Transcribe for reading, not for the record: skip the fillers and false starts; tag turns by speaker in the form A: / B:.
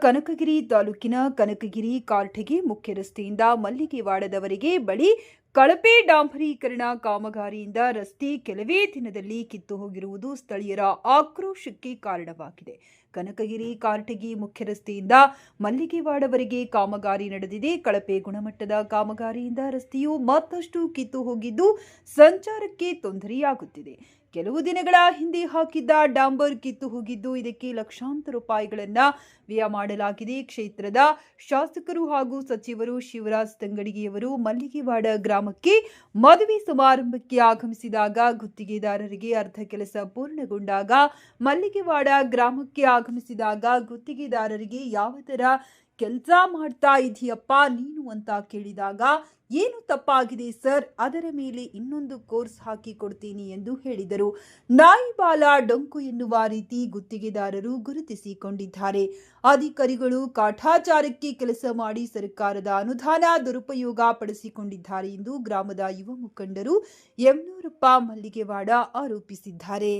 A: ಕನಕಗಿರಿ ತಾಲೂಕಿನ ಕನಕಗಿರಿ ಕಾಲ್ಠಗಿ ಮುಖ್ಯ ರಸ್ತೆಯಿಂದ ಮಲ್ಲಿಗೆವಾಡದವರೆಗೆ ಬಳಿ ಕಳಪೆ ಡಾಂಬರೀಕರಣ ಕಾಮಗಾರಿಯಿಂದ ರಸ್ತೆ ಕೆಲವೇ ದಿನದಲ್ಲಿ ಕಿತ್ತು ಹೋಗಿರುವುದು ಸ್ಥಳೀಯರ ಆಕ್ರೋಶಕ್ಕೆ ಕಾರಣವಾಗಿದೆ. ಕನಕಗಿರಿ ಕಾಲ್ಠಗಿ ಮುಖ್ಯ ರಸ್ತೆಯಿಂದ ಮಲ್ಲಿಗೆವಾಡವರೆಗೆ ಕಾಮಗಾರಿ ನಡೆದಿದೆ. ಕಳಪೆ ಗುಣಮಟ್ಟದ ಕಾಮಗಾರಿಯಿಂದ ರಸ್ತೆಯು ಮತ್ತಷ್ಟು ಕಿತ್ತು ಹೋಗಿದ್ದು ಸಂಚಾರಕ್ಕೆ ತೊಂದರೆಯಾಗುತ್ತಿದೆ. ಕೆಲವು ದಿನಗಳ ಹಿಂದೆ ಹಾಕಿದ್ದ ಡಾಂಬರ್ ಕಿತ್ತು ಹೋಗಿದ್ದು ಇದಕ್ಕೆ ಲಕ್ಷಾಂತರ ರೂಪಾಯಿಗಳನ್ನು ವ್ಯಯ ಮಾಡಲಾಗಿದೆ. ಕ್ಷೇತ್ರದ ಶಾಸಕರು ಹಾಗೂ ಸಚಿವರು ಶಿವರಾಜ್ ತಂಗಡಿಗೆಯವರು ಮಲ್ಲಿಗೆವಾಡ ಗ್ರಾಮಕ್ಕೆ ಮದುವೆ ಸಮಾರಂಭಕ್ಕೆ ಆಗಮಿಸಿದಾಗ ಗುತ್ತಿಗೆದಾರರಿಗೆ ಅರ್ಧ ಕೆಲಸ ಪೂರ್ಣಗೊಂಡಾಗ ಮಲ್ಲಿಗೆವಾಡ ಗ್ರಾಮಕ್ಕೆ ಆಗಮಿಸಿದಾಗ ಗುತ್ತಿಗೆದಾರರಿಗೆ ಯಾವ ತರ ಕೆಲಸ ಮಾಡ್ತಾ ಇದೆಯಪ್ಪ ನೀನು ಅಂತ ಕೇಳಿದಾಗ ಏನು ತಪ್ಪಾಗಿದೆ ಸರ್, ಅದರ ಮೇಲೆ ಇನ್ನೊಂದು ಕೋರ್ಸ್ ಹಾಕಿ ಕೊಡ್ತೀನಿ ಎಂದು ಹೇಳಿದರು. ನಾಯಿ ಬಾಲ ಡೊಂಕು ಎನ್ನುವ ರೀತಿ ಗುತ್ತಿಗೆದಾರರು ಗುರುತಿಸಿಕೊಂಡಿದ್ದಾರೆ. ಅಧಿಕಾರಿಗಳು ಕಾಟಾಚಾರಕ್ಕೆ ಕೆಲಸ ಮಾಡಿ ಸರ್ಕಾರದ ಅನುದಾನ ದುರುಪಯೋಗ ಪಡಿಸಿಕೊಂಡಿದ್ದಾರೆ ಎಂದು ಗ್ರಾಮದ ಯುವ ಮುಖಂಡರು ಯಮನೂರಪ್ಪ ಮಲ್ಲಿಗೆವಾಡ ಆರೋಪಿಸಿದ್ದಾರೆ.